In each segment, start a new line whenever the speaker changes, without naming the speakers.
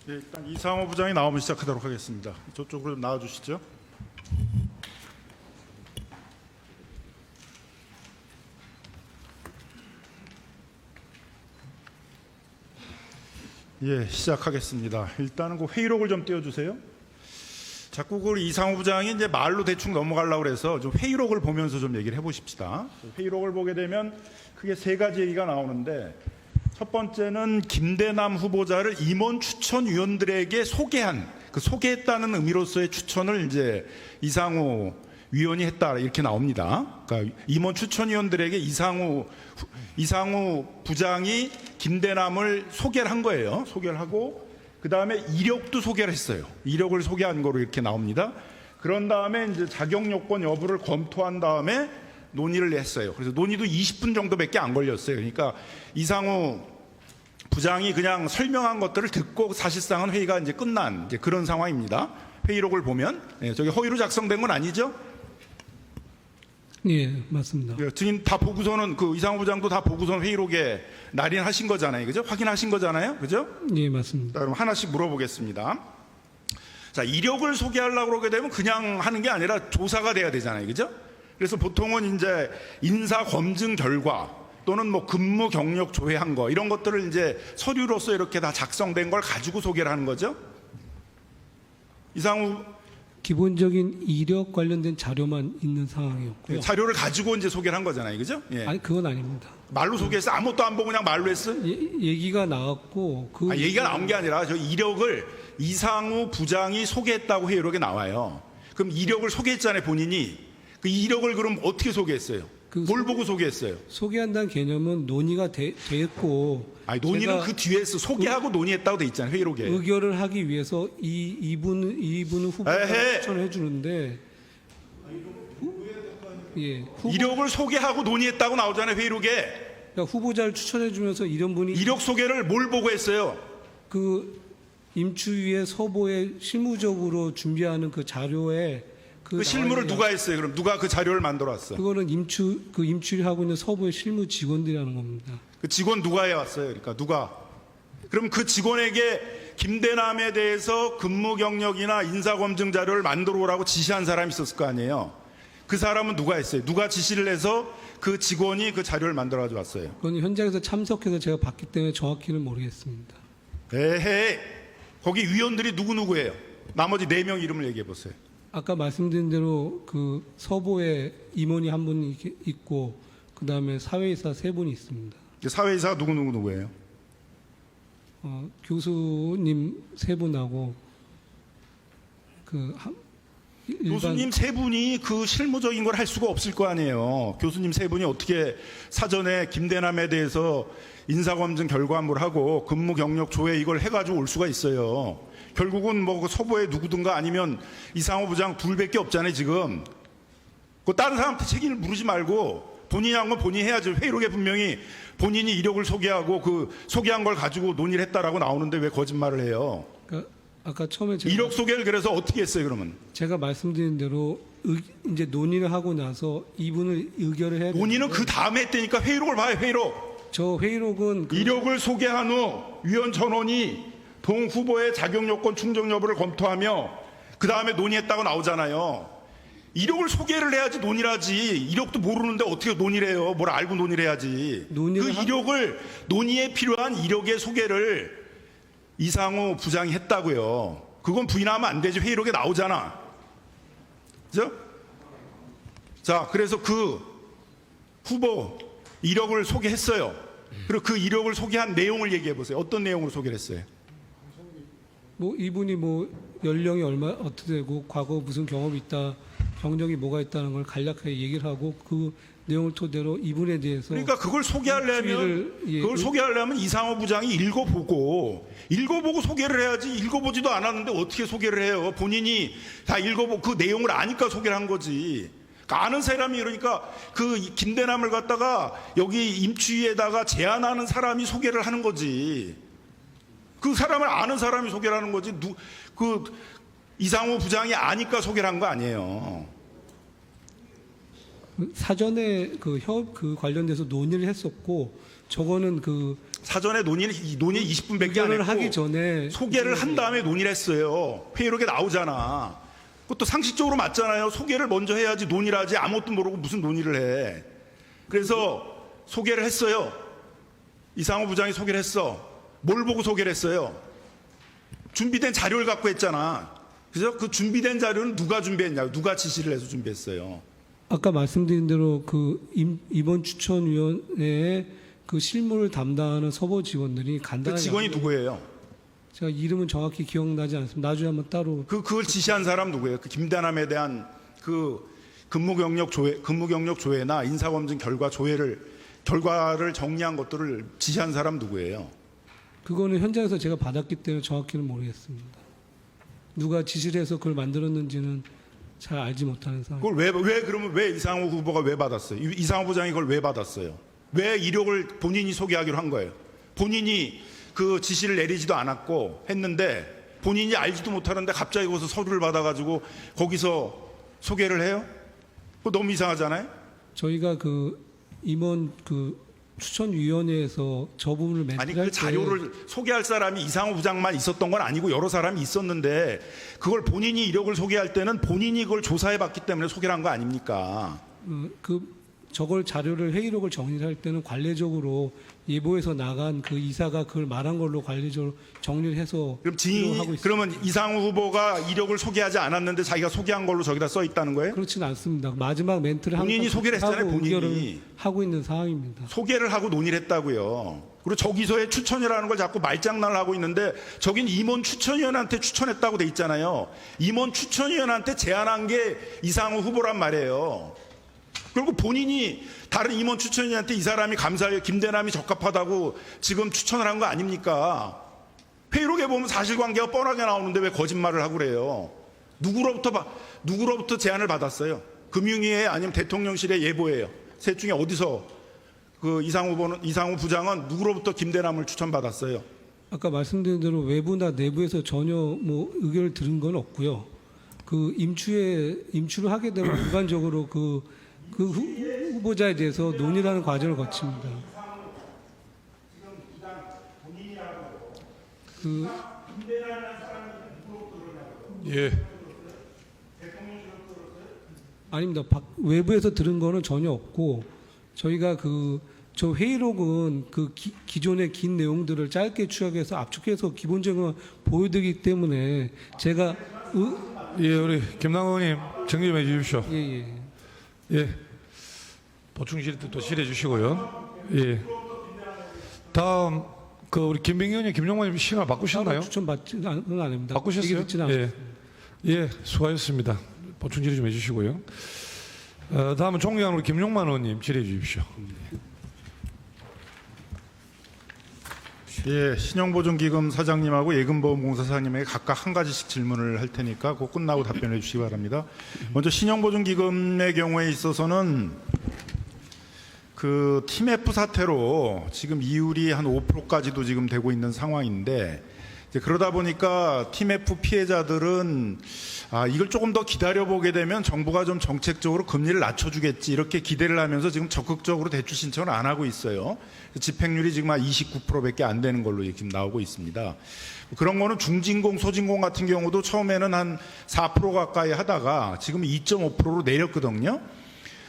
네, 일단 이상호 부장이 나오면 시작하도록 하겠습니다. 저쪽으로 좀 나와주시죠. 예, 시작하겠습니다. 일단은 그 회의록을 좀 띄워주세요. 자꾸 그 이상호 부장이 이제 말로 대충 넘어가려고 그래서 좀 회의록을 보면서 좀 얘기를 해보십시다. 회의록을 보게 되면 크게 세 가지 얘기가 나오는데, 첫 번째는 김대남 후보자를 임원 추천위원들에게 소개한, 그 소개했다는 의미로서의 추천을 이제 이상호 위원이 했다, 이렇게 나옵니다. 그러니까 임원 추천위원들에게 이상호 부장이 김대남을 소개를 한 거예요. 소개를 하고 그 다음에 이력도 소개를 했어요. 이력을 소개한 거로 이렇게 나옵니다. 그런 다음에 이제 자격 요건 여부를 검토한 다음에 논의를 했어요. 그래서 논의도 20분 정도밖에 안 걸렸어요. 그러니까 이상호 부장이 그냥 설명한 것들을 듣고 사실상은 회의가 이제 끝난 이제 그런 상황입니다. 회의록을 보면 저기 허위로 작성된 건 아니죠?
예, 맞습니다.
증인 다 보고서는 그 이상호 부장도 다 보고서는 회의록에 날인하신 거잖아요, 그죠? 확인하신 거잖아요, 그죠?
예, 맞습니다.
자, 그럼 하나씩 물어보겠습니다. 자, 이력을 소개하려고 그러게 되면 그냥 하는 게 아니라 조사가 돼야 되잖아요, 그죠? 그래서 보통은 이제 인사 검증 결과 또는 뭐 근무 경력 조회한 거 이런 것들을 이제 서류로서 이렇게 다 작성된 걸 가지고 소개를 하는 거죠. 이상호
기본적인 이력 관련된 자료만 있는 상황이었고요.
자료를 가지고 이제 소개를 한 거잖아요, 그죠? 예.
아니, 그건 아닙니다.
말로 소개했어? 아무것도 안 보고 그냥 말로 했어?
얘기가 나왔고
얘기가 나온 게 아니라 저 이력을 이상호 부장이 소개했다고 회의록에 나와요. 그럼 이력을 소개했잖아요, 본인이. 그 이력을 그럼 어떻게 소개했어요? 뭘 보고 소개했어요?
소개한다는 개념은 논의가 됐고,
아니, 논의는 그 뒤에 했어. 소개하고 논의했다고 돼 있잖아요, 회의록에.
의결을 하기 위해서 이분은 후보자를 추천해 주는데,
이력을 소개하고 논의했다고 나오잖아요, 회의록에.
그러니까 후보자를 추천해 주면서 이런 분이
이력 소개를 뭘 보고 했어요?
그 임추위의 서보에 실무적으로 준비하는 그 자료에
그 실무를 누가 했어요? 그럼 누가 그 자료를 만들어 왔어?
그거는 임추를 하고 있는 서부의 실무 직원들이라는 겁니다.
그 직원 누가 해왔어요? 그러니까 누가? 그럼 그 직원에게 김대남에 대해서 근무 경력이나 인사검증 자료를 만들어 오라고 지시한 사람이 있었을 거 아니에요? 그 사람은 누가 했어요? 누가 지시를 해서 그 직원이 그 자료를 만들어 가지고 왔어요?
그건 현장에서 참석해서 제가 봤기 때문에 정확히는 모르겠습니다.
에헤이, 거기 위원들이 누구누구예요? 나머지 4명 이름을 얘기해 보세요.
아까 말씀드린 대로 그 서보에 임원이 한 분 있고 그 다음에 사회이사 3분이 있습니다.
사회이사가 누구예요?
교수님 3분하고
교수님 3분이 그 실무적인 걸 할 수가 없을 거 아니에요. 교수님 3분이 어떻게 사전에 김대남에 대해서 인사검증 결과물을 하고 근무 경력 조회 이걸 해가지고 올 수가 있어요. 결국은 뭐 그 서부에 누구든가 아니면 이상호 부장 둘밖에 없잖아요, 지금. 그 다른 사람한테 책임을 물으지 말고 본인이 한 건 본인이 해야지. 회의록에 분명히 본인이 이력을 소개하고 그 소개한 걸 가지고 논의를 했다라고 나오는데 왜 거짓말을 해요?
그러니까 아까 처음에
이력 소개를 그래서 어떻게 했어요, 그러면?
제가 말씀드린 대로 이제 논의를 하고 나서 이분을 의결을 해야
논의는 그 다음에 했다니까. 회의록을 봐요, 회의록.
저 회의록은
이력을 소개한 후 위원 전원이 동 후보의 자격 요건 충족 여부를 검토하며 그 다음에 논의했다고 나오잖아요. 이력을 소개를 해야지 논의를 하지. 이력도 모르는데 어떻게 논의를 해요? 뭘 알고 논의를 해야지. 그 이력을 논의에 필요한 이력의 소개를 이상호 부장이 했다고요. 그건 부인하면 안 되지. 회의록에 나오잖아. 그죠? 자, 그래서 그 후보 이력을 소개했어요. 그리고 그 이력을 소개한 내용을 얘기해 보세요. 어떤 내용으로 소개를 했어요?
뭐 이분이 뭐 연령이 얼마 어떻게 되고 과거 무슨 경험이 있다, 경력이 뭐가 있다는 걸 간략하게 얘기를 하고 그 내용을 토대로 이분에 대해서
그러니까 그걸 소개하려면 이상호 부장이 읽어보고 소개를 해야지. 읽어보지도 않았는데 어떻게 소개를 해요? 본인이 다 읽어보고 그 내용을 아니까 소개를 한 거지. 그러니까 아는 사람이, 그러니까 그 김대남을 갖다가 여기 임추위에다가 제안하는 사람이 소개를 하는 거지. 그 사람을 아는 사람이 소개를 하는 거지. 그 이상호 부장이 아니까 소개를 한 거 아니에요.
사전에 그 관련돼서 논의를 했었고, 저거는
사전에 논의 20분밖에 안
의견을
했고
하기 전에
소개를 한 다음에 논의를 했어요. 회의록에 나오잖아. 그것도 상식적으로 맞잖아요. 소개를 먼저 해야지 논의를 하지. 아무것도 모르고 무슨 논의를 해. 그래서 소개를 했어요. 이상호 부장이 소개를 했어. 뭘 보고 소개를 했어요? 준비된 자료를 갖고 했잖아. 그래서 그 준비된 자료는 누가 준비했냐고, 누가 지시를 해서 준비했어요.
아까 말씀드린 대로 그 임원 추천위원회에 그 실무를 담당하는 서버 직원들이
그
간단하게
직원이 누구예요?
제가 이름은 정확히 기억나지 않습니다. 나중에 한번 따로
그걸 지시한 사람 누구예요? 그 김대남에 대한 그 근무 경력 조회나 인사 검증 결과를 정리한 것들을 지시한 사람 누구예요?
그거는 현장에서 제가 받았기 때문에 정확히는 모르겠습니다. 누가 지시를 해서 그걸 만들었는지는 잘 알지 못하는 상황.
그걸 그러면 왜 이상호 후보가 왜 받았어요? 이상호 부장이 그걸 왜 받았어요? 왜 이력을 본인이 소개하기로 한 거예요? 본인이 그 지시를 내리지도 않았고 했는데 본인이 알지도 못하는데 갑자기 거기서 서류를 받아가지고 거기서 소개를 해요? 그거 너무 이상하잖아요?
저희가 그 임원 그 추천위원회에서 저 부분을
아니
멘트할
그
때
자료를 소개할 사람이 이상호 부장만 있었던 건 아니고 여러 사람이 있었는데 그걸 본인이 이력을 소개할 때는 본인이 그걸 조사해 봤기 때문에 소개를 한 거 아닙니까?
저걸 자료를 회의록을 정리할 때는 관례적으로 예보에서 나간 그 이사가 그걸 말한 걸로 관례적으로 정리를 해서
그럼
하고 있습니다.
그러면 이상호 후보가 이력을 소개하지 않았는데 자기가 소개한 걸로 저기다 써 있다는 거예요?
그렇지는 않습니다. 마지막 멘트를
본인이
항상
소개를 했잖아요,
하고
본인이.
의결을 하고 있는 상황입니다.
소개를 하고 논의를 했다고요. 그리고 저기서의 추천이라는 걸 자꾸 말장난을 하고 있는데 저긴 임원 추천위원한테 추천했다고 돼 있잖아요. 임원 추천위원한테 제안한 게 이상호 후보란 말이에요. 그리고 본인이 다른 임원 추천위원한테 이 사람이 감사해요. 김대남이 적합하다고 지금 추천을 한 거 아닙니까? 회의록에 보면 사실관계가 뻔하게 나오는데 왜 거짓말을 하고 그래요? 누구로부터 제안을 받았어요? 금융위에 아니면 대통령실의 예보예요. 셋 중에 어디서 그 이상호 부장은 누구로부터 김대남을 추천받았어요?
아까 말씀드린 대로 외부나 내부에서 전혀 뭐 의견을 들은 건 없고요. 그 임추를 하게 되면 일반적으로 그 후보자에 대해서 논의라는 과정을 거칩니다.
예.
아닙니다. 외부에서 들은 거는 전혀 없고 저희가 저 회의록은 기존의 긴 내용들을 짧게 추적해서 압축해서 기본적인 걸 보여드리기 때문에 제가
예, 우리 김남국 의원님 정리 좀 해주십시오. 예. 보충 질의 또 실해 주시고요. 예. 다음 우리 김병기 의원님, 김용만님 시간을 바꾸셨나요?
추천받지는 않습니다.
바꾸셨어요?
얘기 듣지는
예.
않았습니다.
예, 수고하셨습니다. 보충 질의 좀 해주시고요. 다음은 종양 우리 김용만 의원님 질의해 주십시오.
예, 신용보증기금 사장님하고 예금보험공사 사장님에게 각각 한 가지씩 질문을 할 테니까 그거 끝나고 답변해 주시기 바랍니다. 먼저 신용보증기금의 경우에 있어서는 그 팀F 사태로 지금 이율이 한 5%까지도 지금 되고 있는 상황인데 이제 그러다 보니까 팀F 피해자들은 이걸 조금 더 기다려보게 되면 정부가 좀 정책적으로 금리를 낮춰주겠지 이렇게 기대를 하면서 지금 적극적으로 대출 신청을 안 하고 있어요. 집행률이 지금 한 29%밖에 안 되는 걸로 지금 나오고 있습니다. 그런 거는 중진공, 소진공 같은 경우도 처음에는 한 4% 가까이 하다가 지금 2.5%로 내렸거든요.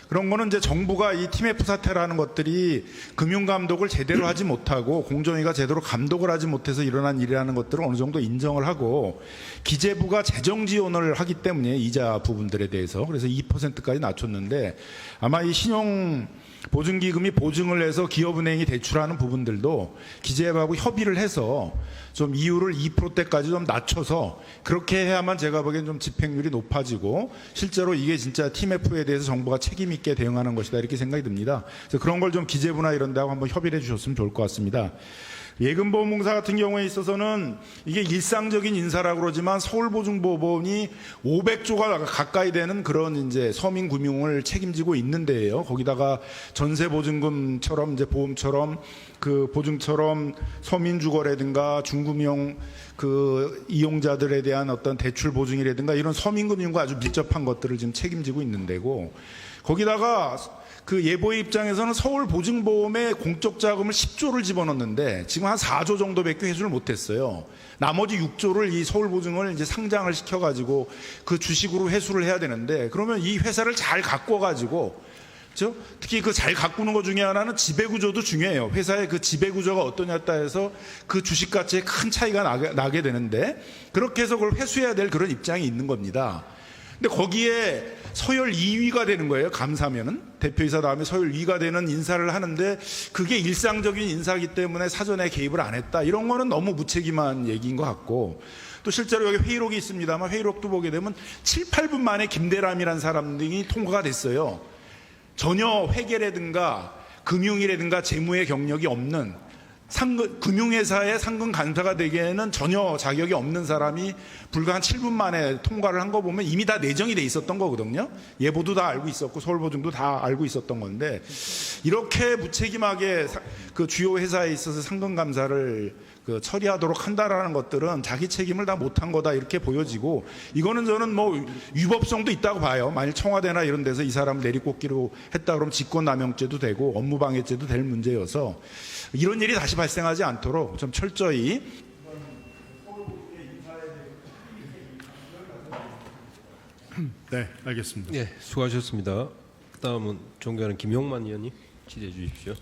그런 거는 이제 정부가 이 TMF 사태라는 것들이 금융 감독을 제대로 하지 못하고 공정위가 제대로 감독을 하지 못해서 일어난 일이라는 것들을 어느 정도 인정을 하고 기재부가 재정 지원을 하기 때문에 이자 부분들에 대해서 그래서 2%까지 낮췄는데 아마 이 신용 보증기금이 보증을 해서 기업은행이 대출하는 부분들도 기재부하고 협의를 해서 좀 이율을 2%대까지 좀 낮춰서 그렇게 해야만 제가 보기엔 좀 집행률이 높아지고 실제로 이게 진짜 TMF에 대해서 정부가 책임 있게 대응하는 것이다 이렇게 생각이 듭니다. 그래서 그런 걸 좀 기재부나 이런 데하고 한번 협의를 해주셨으면 좋을 것 같습니다. 예금보험공사 같은 경우에 있어서는 이게 일상적인 인사라고 그러지만 서울보증보험이 500조가 가까이 되는 그런 이제 서민금융을 책임지고 있는데요. 거기다가 전세보증금처럼 이제 보험처럼 그 보증처럼 서민주거라든가 중금융 그 이용자들에 대한 어떤 대출 보증이라든가 이런 서민금융과 아주 밀접한 것들을 지금 책임지고 있는 데고 거기다가 그 예보의 입장에서는 서울 보증보험에 공적 자금을 10조를 집어넣는데 지금 한 4조 정도밖에 회수를 못했어요. 나머지 6조를 이 서울 보증을 이제 상장을 시켜가지고 그 주식으로 회수를 해야 되는데, 그러면 이 회사를 잘 가꿔가지고, 그렇죠? 특히 그 잘 가꾸는 것 중에 하나는 지배구조도 중요해요. 회사의 그 지배구조가 어떠냐에 따라서 그 주식 가치에 큰 차이가 나게 되는데, 그렇게 해서 그걸 회수해야 될 그런 입장이 있는 겁니다. 근데 거기에 서열 2위가 되는 거예요. 감사면은 대표이사 다음에 서열 2위가 되는 인사를 하는데, 그게 일상적인 인사이기 때문에 사전에 개입을 안 했다, 이런 거는 너무 무책임한 얘기인 것 같고, 또 실제로 여기 회의록이 있습니다만 회의록도 보게 되면 7, 8분 만에 김대람이라는 사람들이 통과가 됐어요. 전혀 회계라든가 금융이라든가 재무의 경력이 없는 금융회사의 상근 간사가 되기에는 전혀 자격이 없는 사람이 불과 한 7분 만에 통과를 한 거 보면 이미 다 내정이 돼 있었던 거거든요. 예보도 다 알고 있었고 서울보증도 다 알고 있었던 건데, 이렇게 무책임하게 그 주요 회사에 있어서 상근 감사를 그 처리하도록 한다라는 것들은 자기 책임을 다 못한 거다, 이렇게 보여지고, 이거는 저는 뭐 위법성도 있다고 봐요. 만일 청와대나 이런 데서 이 사람을 내리꽂기로 했다 그러면 직권남용죄도 되고 업무방해죄도 될 문제여서, 이런 일이 다시 발생하지 않도록 좀 철저히.
네, 알겠습니다.
네, 수고하셨습니다. 다음은 존경하는 김용만 의원님 질의해 주십시오.